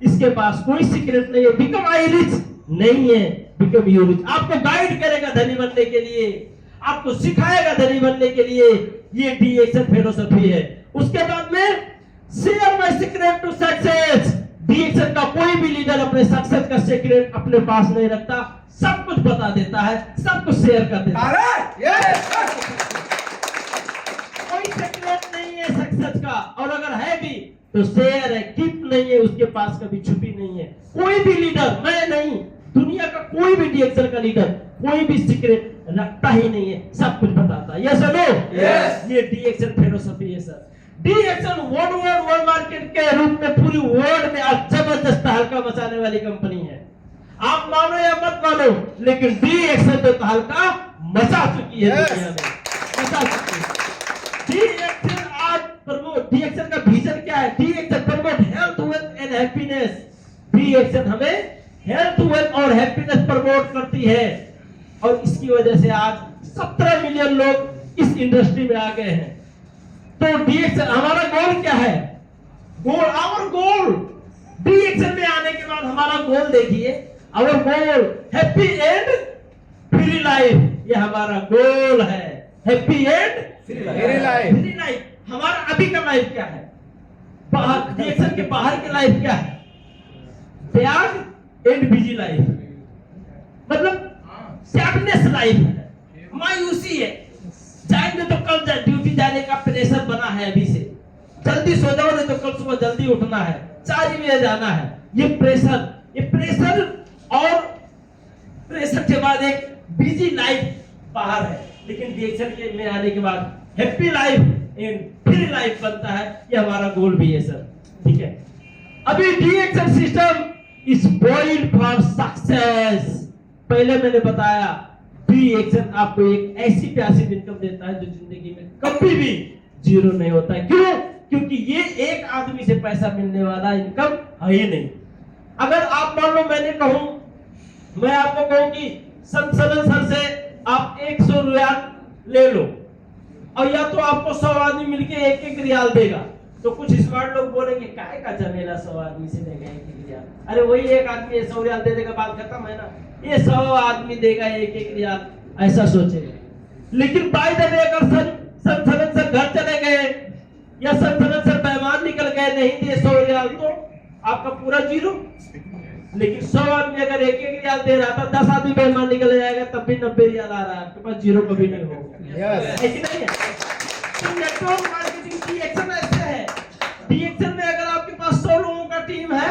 इसके पास कोई सीक्रेट नहीं है, बिकम आई रिच नहीं है, बिकम यू रिच। आपको गाइड करेगा धनी बनने के लिए, आपको सिखाएगा धनी बनने के लिए, ये डी एक्शन फिलोसफी है। उसके बाद में share my secret to success. D action का कोई भी लीडर अपने सक्सेस का सीक्रेट अपने पास नहीं रखता, सब कुछ बता देता है, सब कुछ शेयर कर देता है। कोई सीक्रेट नहीं है सक्सेस का, और अगर है भी तो शेयर है, गिफ्ट नहीं है, उसके पास कभी छुपी नहीं है। कोई भी लीडर, मैं नहीं, दुनिया का कोई भी डी एक्शन का लीडर कोई भी सीक्रेट रखता ही नहीं है, सब कुछ बताता है। यस और नो? यस। ये डी एक्शन फिलोसफी है sir. D action world market के रूप में पूरी वर्ल्ड में आज जबरदस्त हल्का मचाने वाली कंपनी है। आप मानो या मत मानो, लेकिन डी एक्शन तो हल्का मचा चुकी है दुनिया में, मचा चुकी है। डी एक्शन आज प्रमोट, डी एक्शन का विजन क्या है? D action promote health, wealth and happiness. D action हमें हेल्थ, वेल्थ और हैप्पीनेस प्रमोट करती है, और इसकी वजह से आज 17 मिलियन लोग इस इंडस्ट्री में आ गए हैं। तो डी एक्शन हमारा गोल क्या है? Goal, our goal D action में आने के बाद हमारा गोल देखिए, our goal happy and free life, ये हमारा गोल है। Happy and free life. Free life हमारा अभी का लाइफ क्या है? बाहर डी एक्शन के बाहर की लाइफ क्या है? त्याग एंड बिजी लाइफ, मतलब सैडनेस लाइफ है, मायूसी है। जाएंगे तो कल ड्यूटी जाने का प्रेशर बना है अभी से, जल्दी सो जाओ नहीं तो कल सुबह जल्दी उठना है, 4 बजे जाना है। ये प्रेशर और प्रेशर के बाद एक बिजी लाइफ बाहर है, लेकिन डी एक्शन के में आने के बाद happy life and free life बनता है। ये हमारा गोल भी है सर, ठीक है। अभी D action system is boiled for success. पहले मैंने बताया डी एक्शन आपको एक ऐसी पैसिव इनकम देता है जो जिंदगी में कभी भी जीरो नहीं होता है। क्यों? क्योंकि ये एक आदमी से पैसा मिलने वाला इनकम है ही नहीं। अगर आप मान लो मैं आपको कहूं कि संसलन सर से आप 100 रियाल ले लो, और या तो आपको 100 आदमी मिलके 1-1 रियाल देगा, तो कुछ स्मार्ट लोग बोलेंगे काहे का झमेला 100 आदमी से देगा 1-1 रियाल, अरे वही एक आदमी 100 रियाल दे देगा, बात खत्म है ना। ये 100 आदमी देगा 1-1 रियाल, ऐसा सोचेगा। लेकिन बाय द वे अगर संसलन सर घर चले गए या संसलन सर बेईमान निकल गए, नहीं दिए 100 रियाल, तो आपका पूरा जीरो। लेकिन 100 आदमी अगर 1-1 रियाल दे रहा था, 10 आदमी बेईमान निकल जाएगा, तब भी 90 रियाल आ रहा है आपके पास, जीरो कभी नहीं होगा। है कि नहीं है? तो नेटवर्क मार्केटिंग डी एक्शन ऐसे है। डी एक्शन में अगर आपके पास 100 लोगों का टीम है,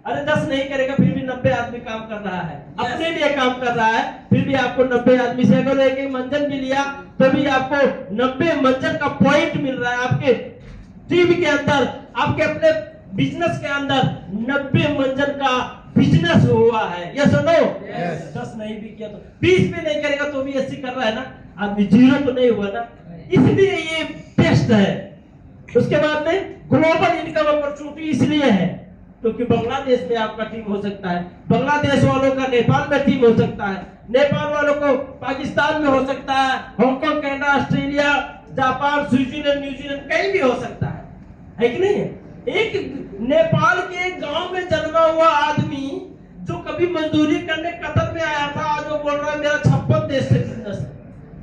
अरे 10 नहीं करेगा फिर भी 90 आदमी काम कर रहा है, अपने लिए काम कर रहा है, फिर भी आपको 90 आदमी से अगर एक मंजन भी लिया तो भी आपको 90 मंजन का पॉइंट मिल रहा है। आपके टीम के अंदर, आपके अपने बिजनेस के अंदर 90 मंजन का बिजनेस हुआ है। यस और नो? 10 नहीं भी किया तो 20 भी नहीं करेगा तो भी 80 कर रहा है ना आदमी, जीरो तो नहीं हुआ ना, इसलिए ये बेस्ट है। उसके बाद में ग्लोबल इनकम अपॉर्चुनिटी इसलिए है क्योंकि बांग्लादेश में आपका टीम हो सकता है, बांग्लादेश वालों का नेपाल में टीम हो सकता है, नेपाल वालों को पाकिस्तान में हो सकता है, Hong Kong, Canada, Australia, Japan, Switzerland, New Zealand कहीं भी हो सकता है कि नहीं? एक नेपाल के गांव में जन्मा हुआ आदमी जो कभी मजदूरी करने कतर में आया था, आज वो बोल रहा है मेरा 56 देश से बिजनेस है,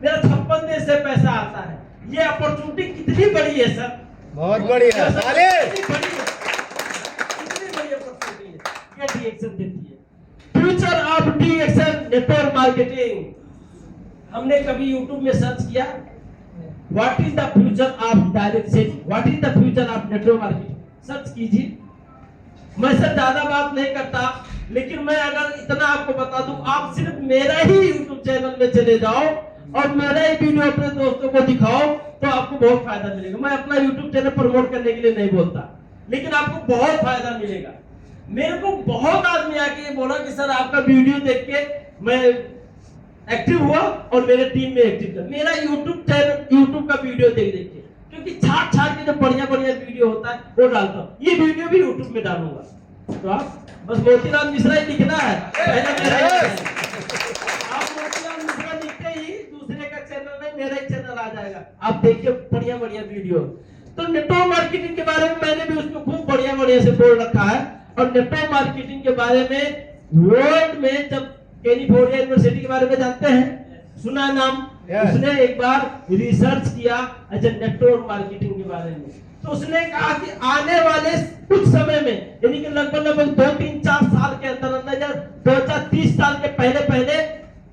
मेरा 56 देश से पैसा आता है। ये अपॉर्चुनिटी कितनी बड़ी है सर, बहुत बड़ी है साले, डी एक्शन देती है। Future of D action network marketing. हमने कभी YouTube में सर्च किया what is the future of direct selling, what is the future of network marketing, search कीजिए। मैं सर ज्यादा बात नहीं करता, लेकिन मैं अगर इतना आपको बता दूं, आप सिर्फ मेरा ही यूट्यूब चैनल में चले जाओ और मेरा ही वीडियो अपने दोस्तों को दिखाओ तो आपको बहुत फायदा मिलेगा। मैं अपना यूट्यूब चैनल प्रमोट करने के लिए नहीं बोलता, लेकिन आपको बहुत फायदा मिलेगा। मेरे को बहुत आदमी आके बोला कि सर आपका वीडियो देख के मैं एक्टिव हुआ और मेरे टीम में एक्टिव कर। मेरा यूट्यूब चैनल, यूट्यूब का वीडियो देख के, क्योंकि छाट के जो बढ़िया वीडियो होता है वो डालता हूँ। ये वीडियो भी यूट्यूब में डालूंगा, तो आप बस मोतीलाल मिश्रा ही लिखना है, आप मोतीलाल मिश्रा लिखते ही दूसरे का चैनल नहीं मेरा ही चैनल आ जाएगा, आप देखिए बढ़िया वीडियो। तो नेटवर्क मार्केटिंग के बारे में मैंने भी उसमें खूब बढ़िया से बोल रखा है। और नेटवर्क मार्केटिंग के बारे में वर्ल्ड में, जब कैलिफोर्निया यूनिवर्सिटी के बारे में जानते हैं, सुना नाम? उसने एक बार रिसर्च किया नेटवर्क मार्केटिंग के बारे में, तो उसने कहा कि आने वाले कुछ समय में, यानी कि लगभग 2, 3, 4 साल के अंदर 2030 साल के पहले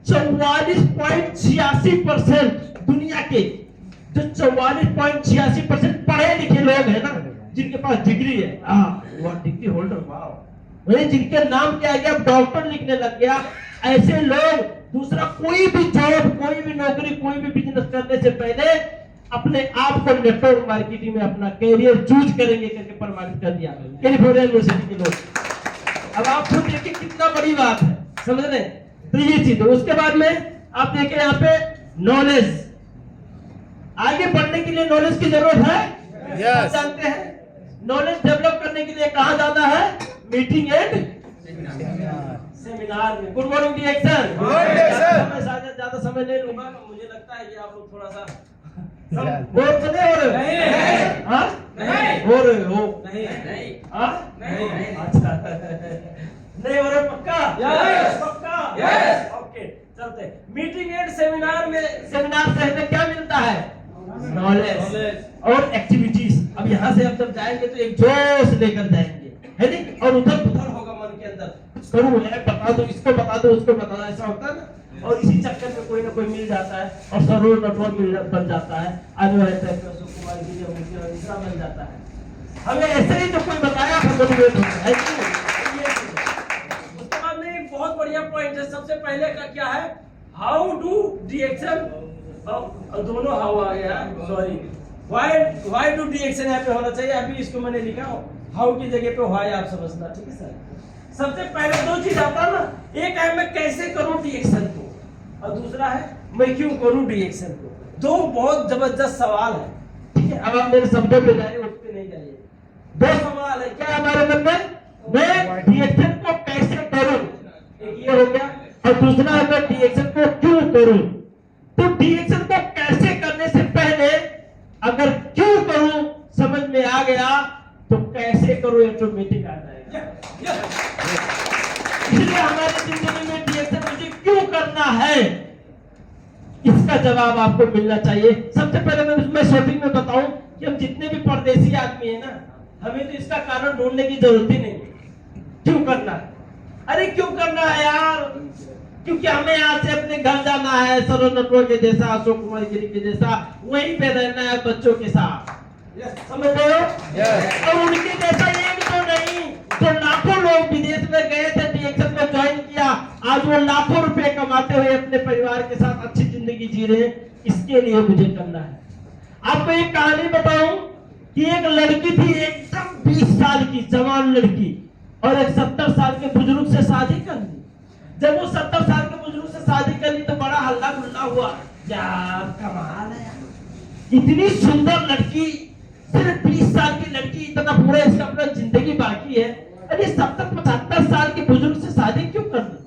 44.86% दुनिया के जो 44.86% पढ़े लिखे लोग हैं ना, जिनके पास डिग्री है, वो डिग्री होल्डर, वाह, जिनके नाम क्या है, अब डॉक्टर लिखने लग गया, ऐसे लोग दूसरा कोई भी जॉब, कोई भी नौकरी, कोई भी बिजनेस करने से पहले अपने आप को नेटवर्क मार्केटिंग में अपना कैरियर चूज करेंगे करके प्रमाणित कर दिया कैलिफोर्निया यूनिवर्सिटी के लोग। अब आप खुद देखिए कितना बड़ी बात है, समझ रहे? तो ये चीज है। उसके बाद में आप देखिए यहाँ पे नॉलेज, आगे बढ़ने के लिए नॉलेज की जरूरत है। yes. जानते हैं नॉलेज डेवलप करने के लिए कहाँ जाना है? मीटिंग एंड सेमिनार में। गुड मॉर्निंग डिएक्शन। ज्यादा समय नहीं लूंगा, मुझे लगता है कि आप लोग थोड़ा सा बोर तो नहीं हो रहे? नहीं हो रहे हो? नहीं अच्छा नहीं हो रहे? पक्का? पक्का? ओके, चलते। मीटिंग एंड सेमिनार में, सेमिनार से हमें क्या मिलता है? नॉलेज और एक्टिविटीज। अब यहाँ से हम जब जाएंगे तो एक जोश लेकर जाएंगे, है नहीं? और उधर होगा मन के अंदर, करूँ बता दो, इसको बता दो, उसको बता दो, ऐसा होता है ना। और इसी चक्कर में कोई ना कोई मिल जाता है और सरोवर नेटवर्क बन जाता है, आने वाले टाइम में अशोक कुमार जी बन जाता है। हमें ऐसे ही तो कोई बताया, हम मोटिवेट होते हैं। उसके बाद में एक बहुत बढ़िया पॉइंट है, सबसे पहले का क्या है? हाउ डू डिएक्शन, दोनों हाउ आ गया, सॉरी, व्हाई डू डिएक्शन यहाँ पे होना चाहिए। अभी इसको मैंने लिखा हाउ की जगह पे व्हाई आप समझना, ठीक है सर? सबसे पहले 2 चीज आता है ना, एक है मैं कैसे करूं डिएक्शन को, और दूसरा है मैं क्यों करूं डिएक्शन को। 2 बहुत जबरदस्त सवाल है, ठीक है? अब आप मेरे शब्दों पे जाइए, उस पे नहीं जाइए। 2 सवाल है क्या हमारे मन में? मैं डिएक्शन को कैसे करूं, एक ये हो गया, और दूसरा है मैं डिएक्शन को क्यों करूं। तो डिएक्शन को कैसे करने से पहले अगर क्यों करूं समझ में आ गया तो कैसे करूं ऑटोमेटिक आ जाएगा। इसलिए हमारी जिंदगी में डिएक्शन मुझे क्यों करना है, इसका जवाब आपको मिलना चाहिए। सबसे पहले मैं शॉर्टिंग में बताऊं कि हम जितने भी परदेसी आदमी है ना, हमें तो इसका कारण ढूंढने की जरूरत ही नहीं है। क्यों करना है? अरे क्यों करना है यार? क्योंकि हमें यहाँ से अपने घर जाना है, सरोवर नेटवर्क के जैसा, अशोक कुमार गिरी के जैसा, वहीं पे रहना है बच्चों के साथ, समझ रहे हो? और उनके जैसा एक तो नहीं, तो लाखों लोग विदेश में गए थे, डिएक्शन में ज्वाइन किया, आज वो लाखों रुपए कमाते हुए अपने परिवार के साथ अच्छी जिंदगी जी रहे हैं। इसके लिए मुझे करना है। आपको एक कहानी बताऊं कि एक लड़की थी, एकदम 20 साल की जवान लड़की, और एक 70 साल के बुजुर्ग से शादी कर ली। जब वो 70 साल के बुजुर्ग से शादी कर ली तो बड़ा हल्ला गुल्ला हुआ, यार कमाल है यार, इतनी सुंदर लड़की, सिर्फ 20 साल की लड़की, इतना पूरा इसका अपना जिंदगी बाकी है, अरे 70-75 साल के बुजुर्ग से शादी क्यों कर दी?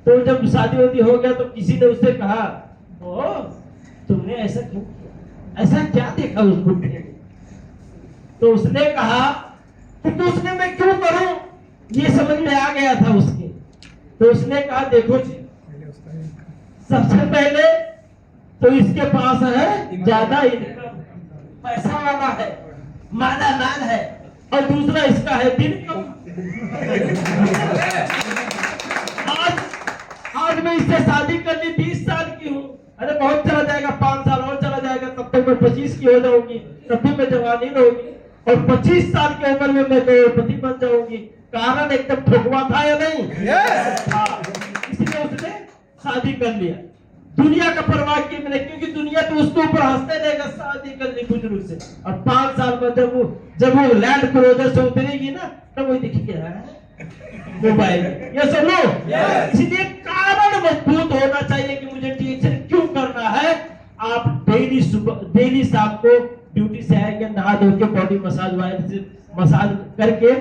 तो जब शादी वादी हो गया तो किसी ने उससे कहा, ओ तुमने ऐसा क्यों किया, ऐसा क्या देखा उस बुढ़े ने? तो उसने कहा कि उसने मैं क्यों करूं, ये समझ में आ गया था उसके। तो उसने कहा देखो जी, सबसे पहले तो इसके पास है ज्यादा इनकम, पैसा वाला है, माला माल है, और दूसरा इसका है दिन कम। आज मैं इससे शादी कर ली, 20 साल की हूँ, अरे बहुत चला जाएगा, 5 साल और चला जाएगा, तब तक मैं 25 की हो जाऊंगी, तब भी मैं जवानी रहूंगी। और 25 साल की उम्र में मैं करोड़पति बन जाऊंगी। कारण एकदम ठोकवा था या नहीं? हाँ, इसलिए उसने शादी कर लिया, दुनिया का परवाह किए बिना, क्योंकि दुनिया तो उसके ऊपर हंसते रहेगा शादी करने बुजुर्ग से। और 5 साल में जब वो लैंड क्रूजर से उतरेगी ना, तब वो देखिए मोबाइल, ये सुनो। इसलिए कारण मजबूत होना चाहिए कि मुझे टीचर क्यों करना है। आप डेली शाम को ड्यूटी से आएंगे, नहा धो के बॉडी मसाज करके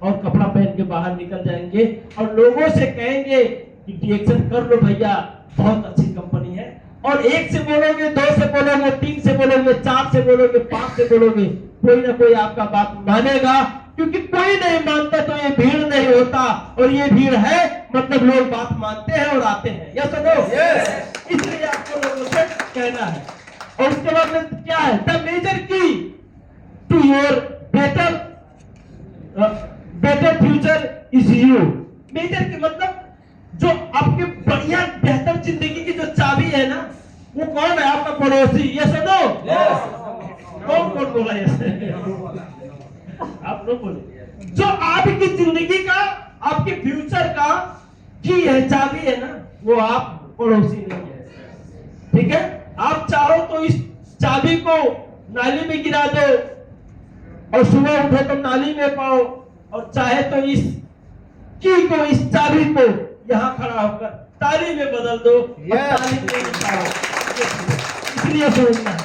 और कपड़ा पहन के बाहर निकल जाएंगे और लोगों से कहेंगे कि टीएक्शन कर लो भैया, बहुत अच्छी कंपनी है। और 1 से बोलोगे, 2 से बोलोगे, 3 से बोलोगे, 4 से बोलोगे, 5 से बोलोगे, कोई ना कोई आपका बात मानेगा। क्योंकि कोई नहीं मानता तो ये भीड़ नहीं होता, और ये भीड़ है मतलब लोग बात मानते हैं और आते हैं। या सुनो, इसलिए आपको लोगों से कहना है। और उसके बाद में क्या है? The major key to your better future is you. Major key मतलब जो आपके बढ़िया बेहतर जिंदगी की जो चाबी है ना, वो कौन है? आपका पड़ोसी। ये सुनो, कौन कौन बोला ऐसे? आप लोग बोले। जो आपकी जिंदगी का, आपके फ्यूचर का की है, चाबी है ना, वो आप पड़ोसी नहीं है। ठीक है? आप चाहो तो इस चाबी को नाली में गिरा दो और सुबह उठो तो नाली में पाओ, और चाहे तो इस की को, इस चाबी को यहाँ खड़ा होकर ताली में बदल दो और ताली में पाओ। इसलिए समझना है,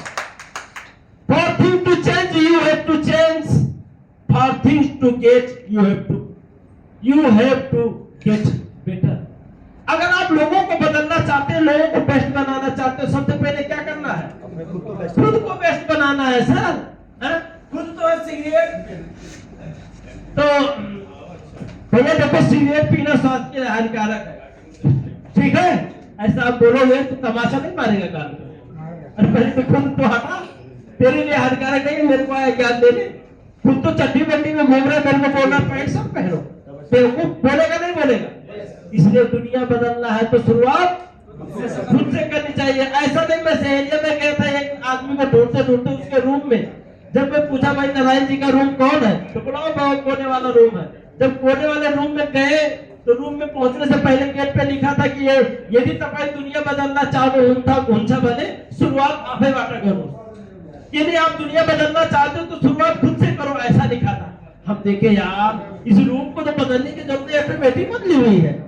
for things to change you have to change, for things to get you have to get better। अगर आप लोगों को बदलना चाहते हैं, लोगों को बेस्ट बनाना चाहते हो, सबसे पहले क्या करना है? खुद को बेस्ट बनाना है सर। खुद तो है सिगरेट, तो भैया देखो सिगरेट पीना स्वास्थ्य के लिए हानिकारक है, ठीक है? ऐसा आप बोलोगे तो तमाशा नहीं मारेगा कान में। अरे पहले तो खुद तो हटा, तेरे लिए हानिकारक नहीं, मेरे को आया ज्ञान देने। खुद तो चड्डी बंडी में घूम रहे, मेरे को बोलना पैंट सब पहनो, बेवकूफ बोलेगा नहीं बोलेगा। इसलिए दुनिया बदलना है तो शुरुआत खुद से करनी चाहिए। ऐसा नहीं, मैं सहेलिया में गया था, एक आदमी को ढूंढते ढूंढते उसके रूम में, जब मैं पूछा भाई नारायण जी का रूम कौन है, तो बोला बहुत कोने वाला रूम है। जब कोने वाले रूम में गए तो रूम में पहुंचने से पहले गेट पे लिखा था कि यदि तपाईं दुनिया बदलना चाहो हुन्छ भने शुरुआत आफै बाट गर्नु। यदि आप दुनिया बदलना चाहते हो तो शुरुआत खुद से करो, ऐसा लिखा था। हम देखे यार इस रूम को तो बदलने की जरूरत है, ऑटोमेटिक बदली हुई है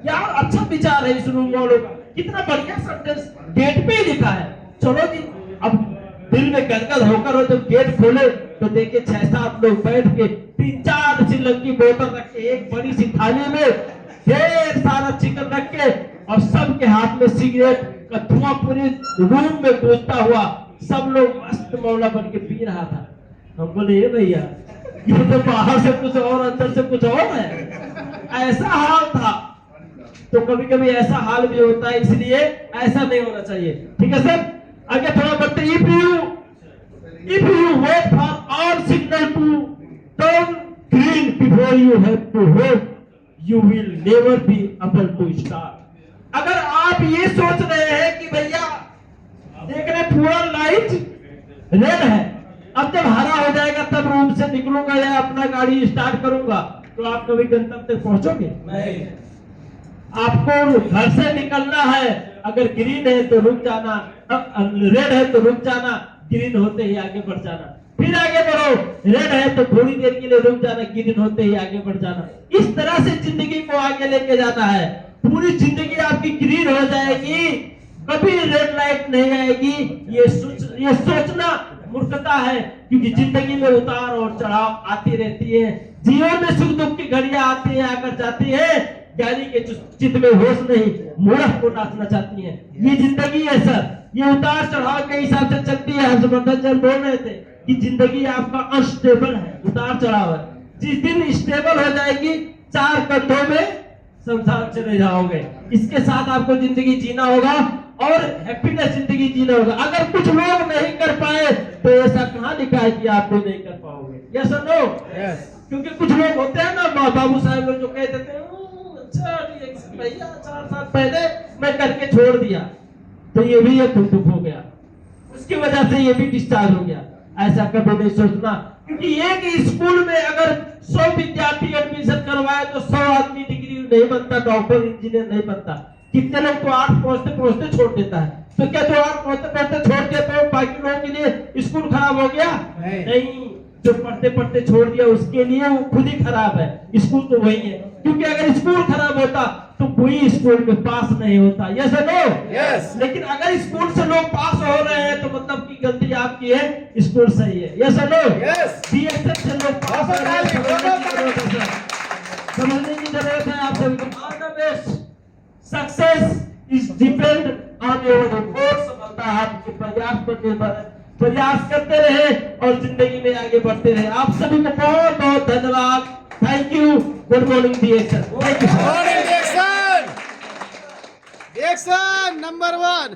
यार। अच्छा विचार है इस रूम वालों का, कितना बढ़िया सेंटेंस गेट पे ही लिखा है। चलो जी, अब दिल में गदगद होकर हो जब गेट खोले तो देखे 6-7 लोग बैठ के 3-4 श्रीलंकी बोतल रख के, एक बड़ी सी थाली में ढेर सारा चिकन रख के, और सबके हाथ में सिगरेट का धुआं पूरे रूम में गूंजता हुआ, सब लोग मस्त मौला बन के पी रहा था। हम बोले ये भैया ये तो बाहर से कुछ और अंदर से कुछ और है, ऐसा हाल था। तो कभी कभी ऐसा हाल भी होता है, इसलिए ऐसा नहीं होना चाहिए। ठीक है सर, आगे थोड़ा बढ़ते। If you wait for all signal to turn green before you have to hope, you will never be able to start। अगर आप ये सोच रहे हैं कि भैया देख रहे पूरा लाइट रेड है, अब जब हरा हो जाएगा तब रूम से निकलूंगा या अपना गाड़ी स्टार्ट करूंगा, तो आप कभी गंतव्य तक पहुंचोगे नहीं। आपको घर से निकलना है, अगर ग्रीन है तो रुक जाना, रेड है तो रुक जाना, ग्रीन होते ही आगे बढ़ जाना, फिर आगे बढ़ो, रेड है तो थोड़ी देर के लिए रुक जाना, ग्रीन होते ही आगे बढ़ जाना। इस तरह से जिंदगी को आगे लेके जाना है। पूरी जिंदगी आपकी ग्रीन हो जाएगी, कभी रेड लाइट नहीं आएगी। ये सोचना मूर्खता है, क्योंकि जिंदगी में उतार और चढ़ाव आती रहती है। जीवन में सुख दुख की घड़ियां आती है, आकर जाती है। ज्ञानी के चित्त में होश नहीं, मूर्ख को नाचना चाहती है। ये जिंदगी है सर, ये उतार चढ़ाव के हिसाब से चलती है। हर्षवर्धन सर बोल रहे थे कि जिंदगी आपका अनस्टेबल है, उतार चढ़ाव है। जिस दिन स्टेबल हो जाएगी, 4 कंधों में संसार चले जाओगे। इसके साथ आपको जिंदगी जीना होगा और हैप्पीनेस जिंदगी जीना होगा। अगर कुछ लोग नहीं कर पाए तो ऐसा कहाँ लिखा है कि आप भी नहीं कर पाओगे? यस और नो? क्योंकि कुछ लोग होते हैं ना, बाबू साहब लोग जो कह देते हैं अच्छा भैया 4 साल पहले मैं करके छोड़ दिया, तो ये भी एक दुख हो गया, उसकी वजह से ये भी डिस्चार्ज हो गया। ऐसा कभी नहीं सोचना। क्योंकि एक ही स्कूल में अगर 100 विद्यार्थी एडमिशन करवाए तो 100 आदमी डिग्री नहीं बनता, डॉक्टर इंजीनियर नहीं बनता। कितने लोग तो 8 पहुंचते छोड़ देता है। तो क्या जो 8 पहुंचते छोड़ दिया तो बाकी लोगों के लिए स्कूल खराब हो गया? नहीं, जो पढ़ते छोड़ दिया उसके लिए वो खुद ही खराब है। स्कूल तो वही है, क्योंकि अगर स्कूल खराब होता तो कोई स्कूल में पास नहीं होता। यस और नो? यस। लेकिन अगर स्कूल से लोग पास हो रहे हैं तो मतलब की गलती आपकी है, स्कूल सही है। यस और नो? यस। बीएसएफ से लोग पास हो रहे हैं, समझने की जरूरत है आप सभी को। All the best. Success is depend on your efforts. सफलता आपके प्रयास पर निर्भर है। प्रयास करते रहे और जिंदगी में आगे बढ़ते रहे। आप सभी को बहुत बहुत धन्यवाद। Thank you. Good morning reaction. Thank you. Action number 1।